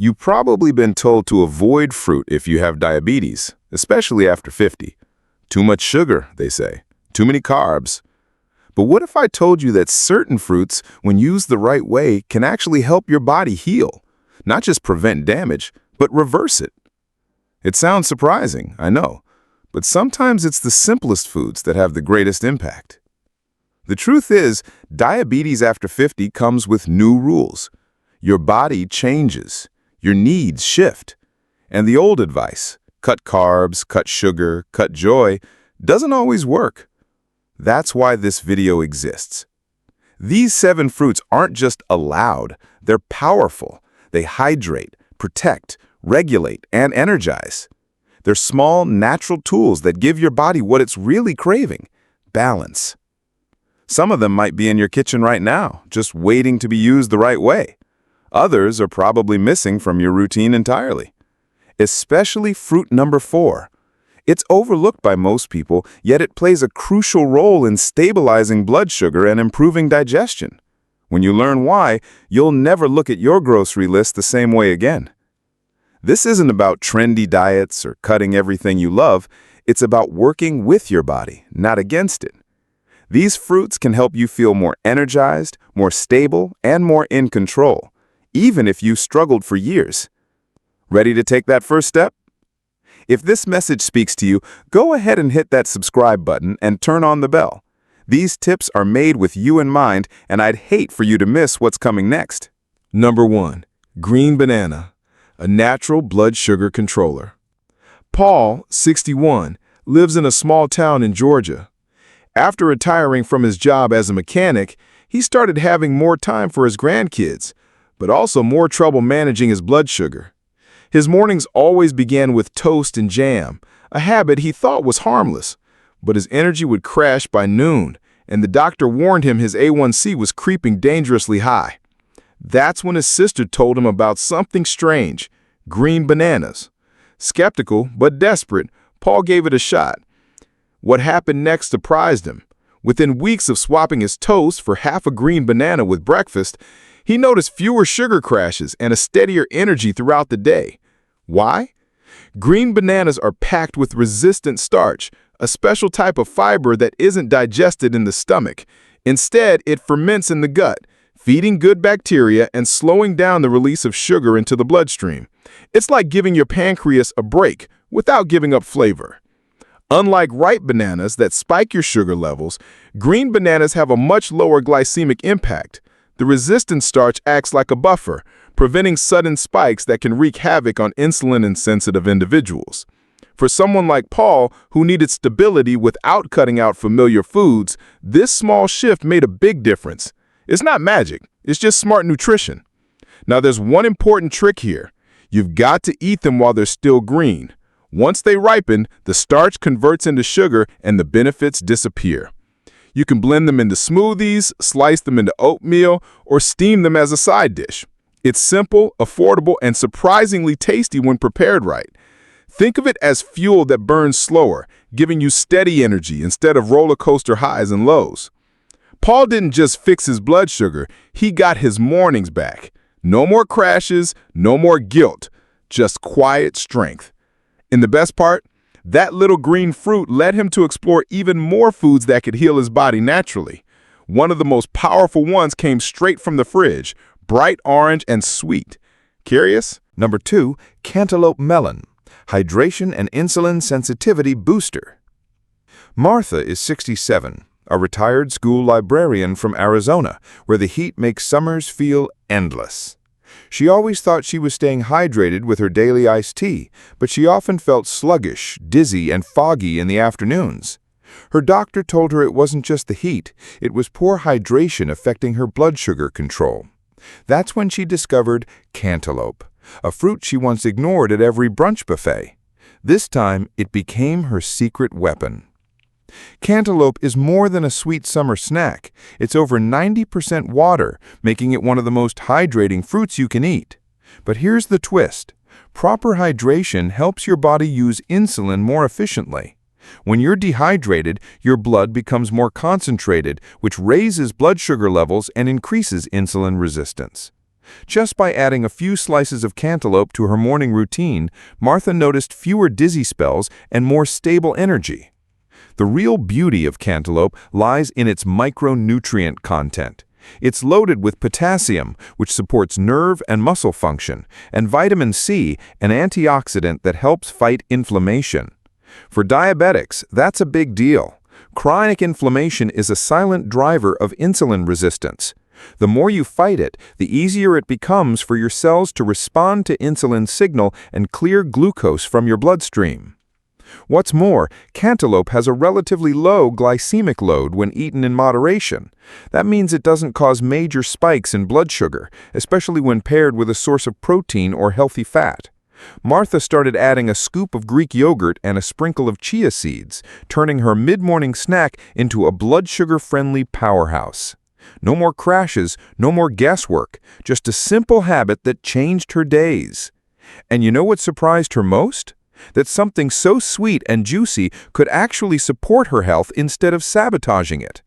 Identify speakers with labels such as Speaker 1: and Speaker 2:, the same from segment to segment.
Speaker 1: You've probably been told to avoid fruit if you have diabetes, especially after 50. Too much sugar, they say. Too many carbs. But what if I told you that certain fruits, when used the right way, can actually help your body heal? Not just prevent damage, but reverse it. It sounds surprising, I know, but sometimes it's the simplest foods that have the greatest impact. The truth is, diabetes after 50 comes with new rules. Your body changes. Your needs shift. And the old advice, cut carbs, cut sugar, cut joy, doesn't always work. That's why this video exists. These 7 fruits aren't just allowed, they're powerful. They hydrate, protect, regulate, and energize. They're small, natural tools that give your body what it's really craving: balance. Some of them might be in your kitchen right now, just waiting to be used the right way. Others are probably missing from your routine entirely. Especially fruit number 4. It's overlooked by most people, yet it plays a crucial role in stabilizing blood sugar and improving digestion. When you learn why, you'll never look at your grocery list the same way again. This isn't about trendy diets or cutting everything you love. It's about working with your body, not against it. These fruits can help you feel more energized, more stable, and more in control, even if you struggled for years. Ready to take that first step? If this message speaks to you, go ahead and hit that subscribe button and turn on the bell. These tips are made with you in mind, and I'd hate for you to miss what's coming next.
Speaker 2: Number 1. Green banana, a natural blood sugar controller. Paul, 61, lives in a small town in Georgia. After retiring from his job as a mechanic, he started having more time for his grandkids, but also more trouble managing his blood sugar. His mornings always began with toast and jam, a habit he thought was harmless, but his energy would crash by noon, and the doctor warned him his A1C was creeping dangerously high. That's when his sister told him about something strange: green bananas. Skeptical but desperate, Paul gave it a shot. What happened next surprised him. Within weeks of swapping his toast for half a green banana with breakfast, he noticed fewer sugar crashes and a steadier energy throughout the day. Why? Green bananas are packed with resistant starch, a special type of fiber that isn't digested in the stomach. Instead, it ferments in the gut, feeding good bacteria and slowing down the release of sugar into the bloodstream. It's like giving your pancreas a break without giving up flavor. Unlike ripe bananas that spike your sugar levels, green bananas have a much lower glycemic impact. The resistant starch acts like a buffer, preventing sudden spikes that can wreak havoc on insulin-insensitive individuals. For someone like Paul, who needed stability without cutting out familiar foods, this small shift made a big difference. It's not magic, it's just smart nutrition. Now there's one important trick here. You've got to eat them while they're still green. Once they ripen, the starch converts into sugar and the benefits disappear. You can blend them into smoothies, slice them into oatmeal, or steam them as a side dish. It's simple, affordable, and surprisingly tasty when prepared right. Think of it as fuel that burns slower, giving you steady energy instead of roller coaster highs and lows. Paul didn't just fix his blood sugar, he got his mornings back. No more crashes, no more guilt, just quiet strength. And the best part? That little green fruit led him to explore even more foods that could heal his body naturally. One of the most powerful ones came straight from the fridge, bright orange and sweet. Curious?
Speaker 3: Number 2, cantaloupe melon, hydration and insulin sensitivity booster. Martha is 67, a retired school librarian from Arizona, where the heat makes summers feel endless. She always thought she was staying hydrated with her daily iced tea, but she often felt sluggish, dizzy, and foggy in the afternoons. Her doctor told her it wasn't just the heat, it was poor hydration affecting her blood sugar control. That's when she discovered cantaloupe, a fruit she once ignored at every brunch buffet. This time, it became her secret weapon. Cantaloupe is more than a sweet summer snack. It's over 90% water, making it one of the most hydrating fruits you can eat. But here's the twist. Proper hydration helps your body use insulin more efficiently. When you're dehydrated, your blood becomes more concentrated, which raises blood sugar levels and increases insulin resistance. Just by adding a few slices of cantaloupe to her morning routine, Martha noticed fewer dizzy spells and more stable energy. The real beauty of cantaloupe lies in its micronutrient content. It's loaded with potassium, which supports nerve and muscle function, and vitamin C, an antioxidant that helps fight inflammation. For diabetics, that's a big deal. Chronic inflammation is a silent driver of insulin resistance. The more you fight it, the easier it becomes for your cells to respond to insulin signal and clear glucose from your bloodstream. What's more, cantaloupe has a relatively low glycemic load when eaten in moderation. That means it doesn't cause major spikes in blood sugar, especially when paired with a source of protein or healthy fat. Martha started adding a scoop of Greek yogurt and a sprinkle of chia seeds, turning her mid-morning snack into a blood sugar-friendly powerhouse. No more crashes, no more guesswork, just a simple habit that changed her days. And you know what surprised her most? That something so sweet and juicy could actually support her health instead of sabotaging it.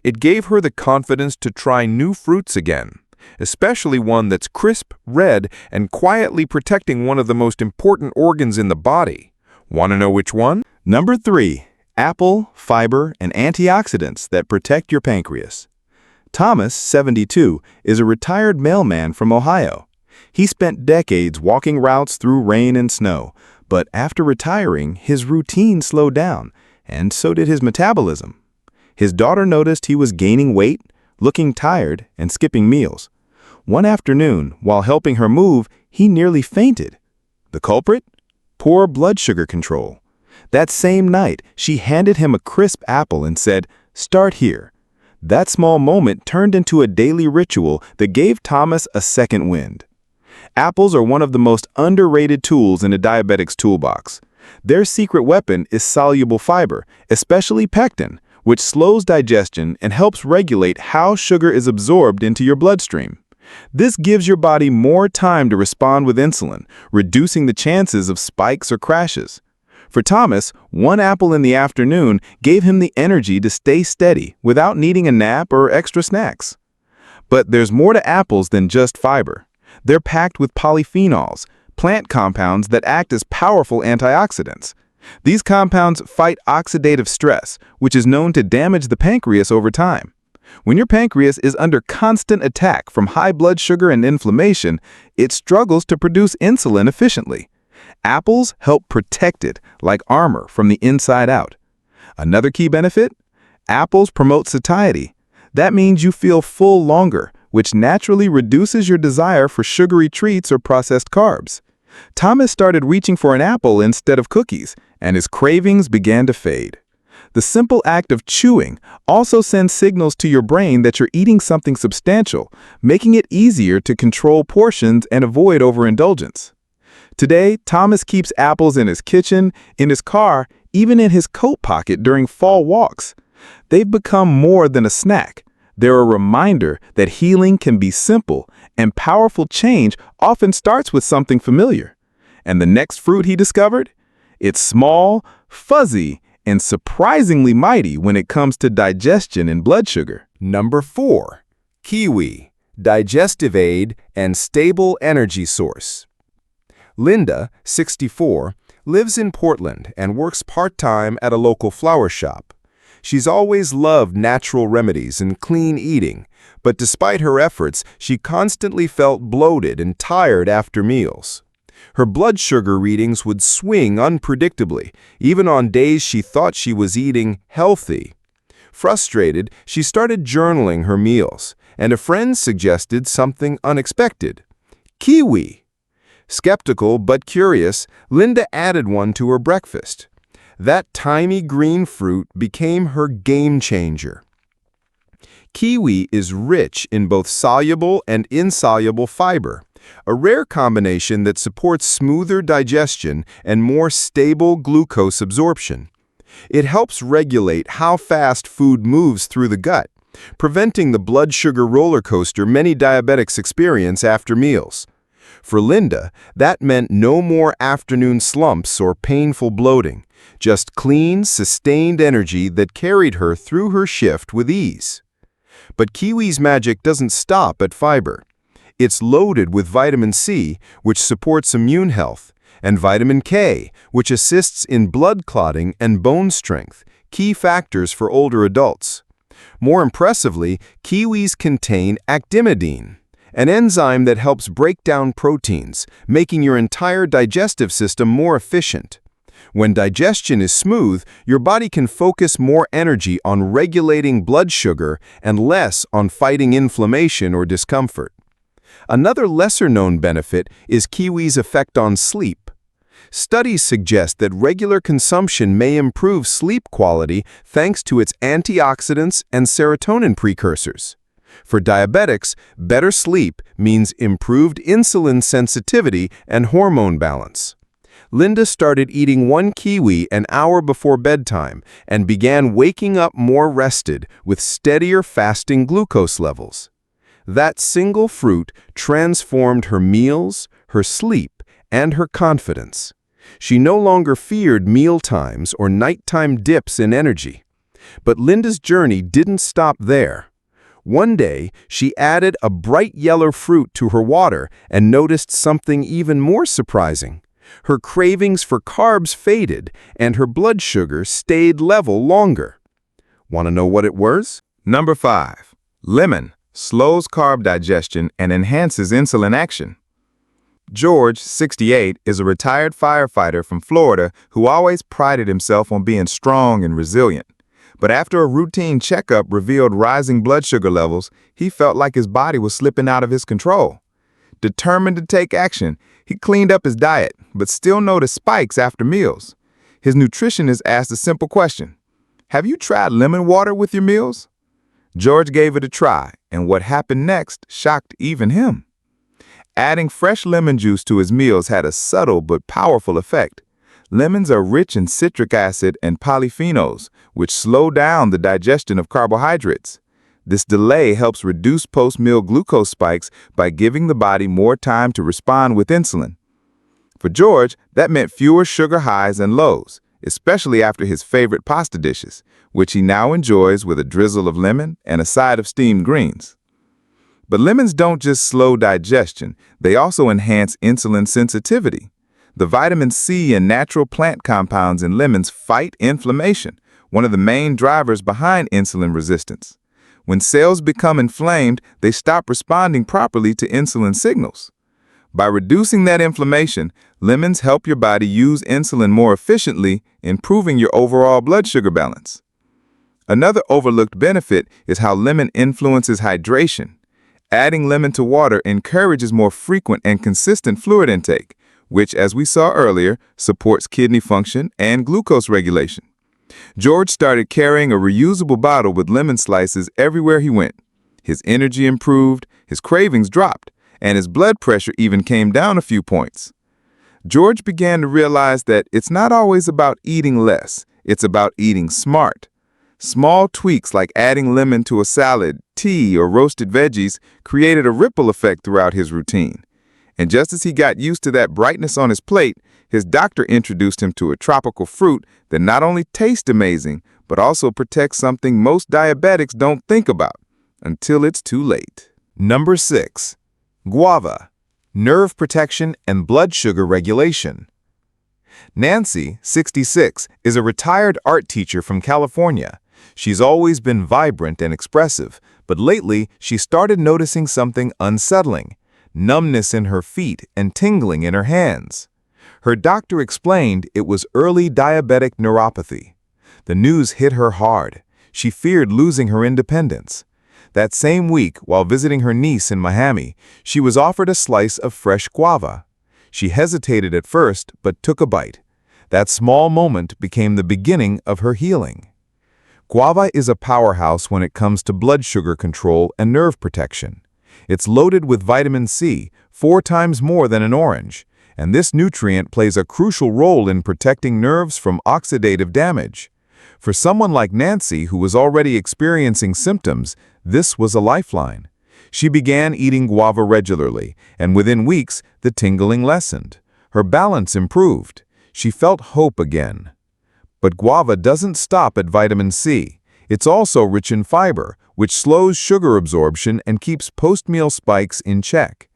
Speaker 3: It gave her the confidence to try new fruits again, especially one that's crisp, red, and quietly protecting one of the most important organs in the body. Want to know which one?
Speaker 2: Number 3. Apple, fiber, and antioxidants that protect your pancreas. Thomas, 72, is a retired mailman from Ohio. He spent decades walking routes through rain and snow, but after retiring, his routine slowed down, and so did his metabolism. His daughter noticed he was gaining weight, looking tired, and skipping meals. One afternoon, while helping her move, he nearly fainted. The culprit? Poor blood sugar control. That same night, she handed him a crisp apple and said, "Start here." That small moment turned into a daily ritual that gave Thomas a second wind. Apples are one of the most underrated tools in a diabetic's toolbox. Their secret weapon is soluble fiber, especially pectin, which slows digestion and helps regulate how sugar is absorbed into your bloodstream. This gives your body more time to respond with insulin, reducing the chances of spikes or crashes. For Thomas, one apple in the afternoon gave him the energy to stay steady without needing a nap or extra snacks. But there's more to apples than just fiber. They're packed with polyphenols, plant compounds that act as powerful antioxidants. These compounds fight oxidative stress, which is known to damage the pancreas over time. When your pancreas is under constant attack from high blood sugar and inflammation, it struggles to produce insulin efficiently. Apples help protect it like armor from the inside out. Another key benefit? Apples promote satiety. That means you feel full longer, which naturally reduces your desire for sugary treats or processed carbs. Thomas started reaching for an apple instead of cookies, and his cravings began to fade. The simple act of chewing also sends signals to your brain that you're eating something substantial, making it easier to control portions and avoid overindulgence. Today, Thomas keeps apples in his kitchen, in his car, even in his coat pocket during fall walks. They've become more than a snack. They're a reminder that healing can be simple, and powerful change often starts with something familiar. And the next fruit he discovered? It's small, fuzzy, and surprisingly mighty when it comes to digestion and blood sugar.
Speaker 3: Number 4. Kiwi, digestive aid and stable energy source. Linda, 64, lives in Portland and works part-time at a local flower shop. She's always loved natural remedies and clean eating, but despite her efforts, she constantly felt bloated and tired after meals. Her blood sugar readings would swing unpredictably, even on days she thought she was eating healthy. Frustrated, she started journaling her meals, and a friend suggested something unexpected: kiwi. Skeptical but curious, Linda added one to her breakfast. That tiny green fruit became her game changer. Kiwi is rich in both soluble and insoluble fiber, a rare combination that supports smoother digestion and more stable glucose absorption. It helps regulate how fast food moves through the gut, preventing the blood sugar roller coaster many diabetics experience after meals. For Linda, that meant no more afternoon slumps or painful bloating, just clean, sustained energy that carried her through her shift with ease. But kiwi's magic doesn't stop at fiber. It's loaded with vitamin C, which supports immune health, and vitamin K, which assists in blood clotting and bone strength, key factors for older adults. More impressively, kiwis contain actinidine, an enzyme that helps break down proteins, making your entire digestive system more efficient. When digestion is smooth, your body can focus more energy on regulating blood sugar and less on fighting inflammation or discomfort. Another lesser-known benefit is kiwi's effect on sleep. Studies suggest that regular consumption may improve sleep quality thanks to its antioxidants and serotonin precursors. For diabetics, better sleep means improved insulin sensitivity and hormone balance. Linda started eating 1 kiwi an hour before bedtime and began waking up more rested with steadier fasting glucose levels. That single fruit transformed her meals, her sleep, and her confidence. She no longer feared meal times or nighttime dips in energy. But Linda's journey didn't stop there. One day, she added a bright yellow fruit to her water and noticed something even more surprising. Her cravings for carbs faded, and her blood sugar stayed level longer. Want to know what it was?
Speaker 2: Number 5. Lemon slows carb digestion and enhances insulin action. George, 68, is a retired firefighter from Florida who always prided himself on being strong and resilient. But after a routine checkup revealed rising blood sugar levels, he felt like his body was slipping out of his control. Determined to take action, he cleaned up his diet, but still noticed spikes after meals. His nutritionist asked a simple question: "Have you tried lemon water with your meals?" George gave it a try, and what happened next shocked even him. Adding fresh lemon juice to his meals had a subtle but powerful effect. Lemons are rich in citric acid and polyphenols, which slow down the digestion of carbohydrates. This delay helps reduce post-meal glucose spikes by giving the body more time to respond with insulin. For George, that meant fewer sugar highs and lows, especially after his favorite pasta dishes, which he now enjoys with a drizzle of lemon and a side of steamed greens. But lemons don't just slow digestion, they also enhance insulin sensitivity. The vitamin C and natural plant compounds in lemons fight inflammation, one of the main drivers behind insulin resistance. When cells become inflamed, they stop responding properly to insulin signals. By reducing that inflammation, lemons help your body use insulin more efficiently, improving your overall blood sugar balance. Another overlooked benefit is how lemon influences hydration. Adding lemon to water encourages more frequent and consistent fluid intake, which, as we saw earlier, supports kidney function and glucose regulation. George started carrying a reusable bottle with lemon slices everywhere he went. His energy improved, his cravings dropped, and his blood pressure even came down a few points. George began to realize that it's not always about eating less, it's about eating smart. Small tweaks like adding lemon to a salad, tea, or roasted veggies created a ripple effect throughout his routine. And just as he got used to that brightness on his plate, his doctor introduced him to a tropical fruit that not only tastes amazing, but also protects something most diabetics don't think about until it's too late.
Speaker 3: Number 6. Guava, nerve protection and blood sugar regulation. Nancy, 66, is a retired art teacher from California. She's always been vibrant and expressive, but lately she started noticing something unsettling: numbness in her feet and tingling in her hands. Her doctor explained it was early diabetic neuropathy. The news hit her hard. She feared losing her independence. That same week, while visiting her niece in Miami, she was offered a slice of fresh guava. She hesitated at first, but took a bite. That small moment became the beginning of her healing. Guava is a powerhouse when it comes to blood sugar control and nerve protection. It's loaded with vitamin C, 4 times more than an orange, and this nutrient plays a crucial role in protecting nerves from oxidative damage. For someone like Nancy, who was already experiencing symptoms, this was a lifeline. She began eating guava regularly, and within weeks, the tingling lessened. Her balance improved. She felt hope again. But guava doesn't stop at vitamin C. It's also rich in fiber, which slows sugar absorption and keeps post-meal spikes in check.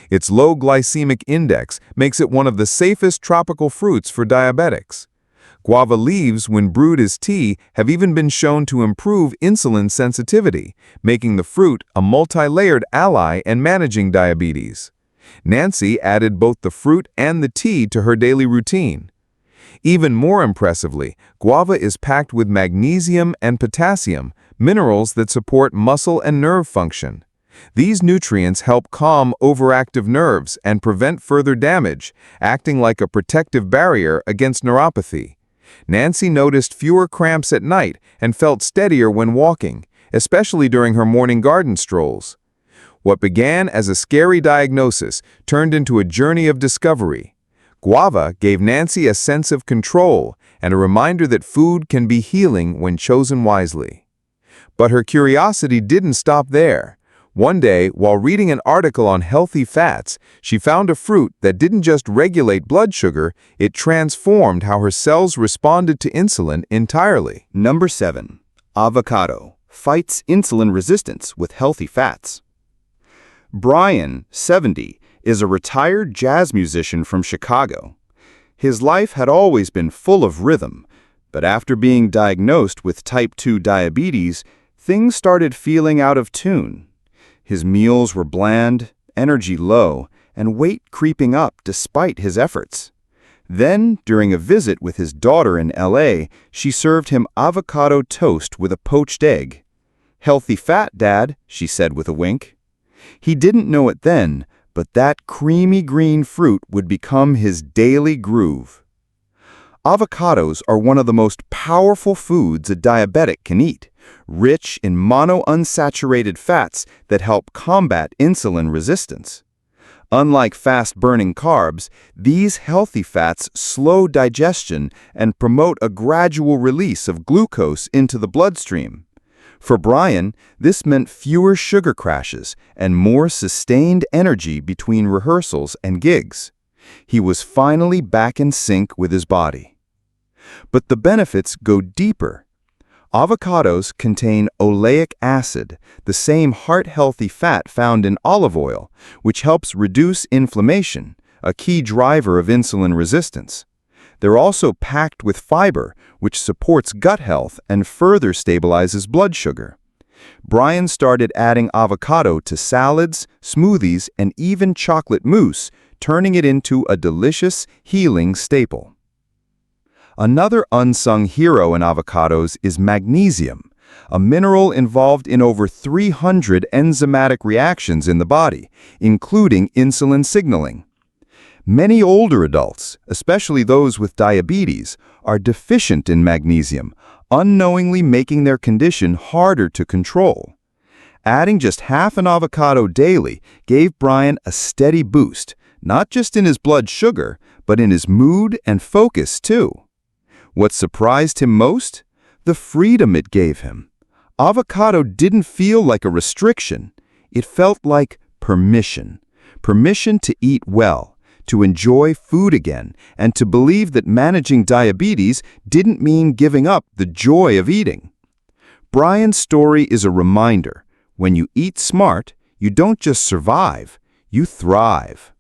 Speaker 3: Its low glycemic index makes it one of the safest tropical fruits for diabetics. Guava leaves, when brewed as tea, have even been shown to improve insulin sensitivity, making the fruit a multi-layered ally in managing diabetes. Nancy added both the fruit and the tea to her daily routine. Even more impressively, guava is packed with magnesium and potassium, minerals that support muscle and nerve function. These nutrients help calm overactive nerves and prevent further damage, acting like a protective barrier against neuropathy. Nancy noticed fewer cramps at night and felt steadier when walking, especially during her morning garden strolls. What began as a scary diagnosis turned into a journey of discovery. Guava gave Nancy a sense of control and a reminder that food can be healing when chosen wisely. But her curiosity didn't stop there. One day, while reading an article on healthy fats, she found a fruit that didn't just regulate blood sugar, it transformed how her cells responded to insulin entirely.
Speaker 4: Number 7. Avocado fights insulin resistance with healthy fats. Brian, 70, is a retired jazz musician from Chicago. His life had always been full of rhythm, but after being diagnosed with type 2 diabetes, things started feeling out of tune. His meals were bland, energy low, and weight creeping up despite his efforts. Then, during a visit with his daughter in LA, she served him avocado toast with a poached egg. "Healthy fat, Dad," she said with a wink. He didn't know it then, but that creamy green fruit would become his daily groove. Avocados are one of the most powerful foods a diabetic can eat, rich in monounsaturated fats that help combat insulin resistance. Unlike fast-burning carbs, these healthy fats slow digestion and promote a gradual release of glucose into the bloodstream. For Brian, this meant fewer sugar crashes and more sustained energy between rehearsals and gigs. He was finally back in sync with his body. But the benefits go deeper. Avocados contain oleic acid, the same heart-healthy fat found in olive oil, which helps reduce inflammation, a key driver of insulin resistance. They're also packed with fiber, which supports gut health and further stabilizes blood sugar. Brian started adding avocado to salads, smoothies, and even chocolate mousse, turning it into a delicious, healing staple. Another unsung hero in avocados is magnesium, a mineral involved in over 300 enzymatic reactions in the body, including insulin signaling. Many older adults, especially those with diabetes, are deficient in magnesium, unknowingly making their condition harder to control. Adding just half an avocado daily gave Brian a steady boost, not just in his blood sugar, but in his mood and focus too. What surprised him most? The freedom it gave him. Avocado didn't feel like a restriction. It felt like permission. Permission to eat well, to enjoy food again, and to believe that managing diabetes didn't mean giving up the joy of eating. Brian's story is a reminder. When you eat smart, you don't just survive, you thrive.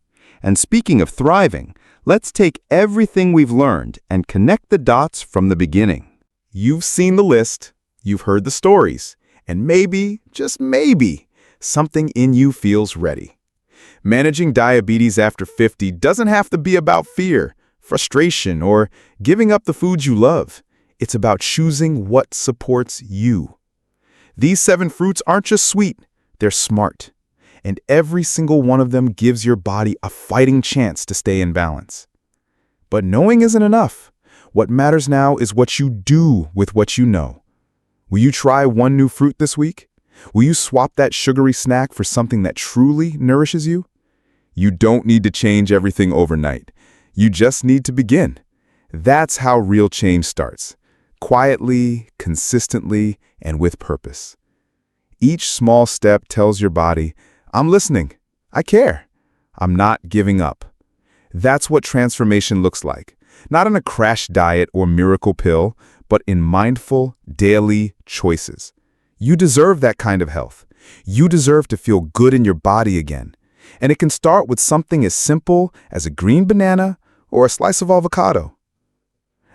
Speaker 4: And speaking of thriving, let's take everything we've learned and connect the dots from the beginning.
Speaker 2: You've seen the list, you've heard the stories, and maybe, just maybe, something in you feels ready. Managing diabetes after 50 doesn't have to be about fear, frustration, or giving up the foods you love. It's about choosing what supports you. These 7 fruits aren't just sweet, they're smart. And every single one of them gives your body a fighting chance to stay in balance. But knowing isn't enough. What matters now is what you do with what you know. Will you try one new fruit this week? Will you swap that sugary snack for something that truly nourishes you? You don't need to change everything overnight. You just need to begin. That's how real change starts. Quietly, consistently, and with purpose. Each small step tells your body, I'm listening. I care. I'm not giving up. That's what transformation looks like. Not in a crash diet or miracle pill, but in mindful, daily choices. You deserve that kind of health. You deserve to feel good in your body again.
Speaker 3: And it can start with something as simple as a green banana or a slice of avocado.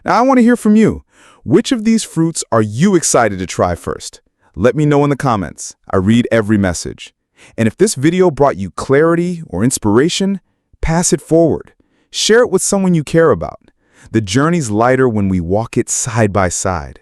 Speaker 3: Now, I want to hear from you. Which of these fruits are you excited to try first? Let me know in the comments. I read every message. And if this video brought you clarity or inspiration, pass it forward. Share it with someone you care about. The journey's lighter when we walk it side by side.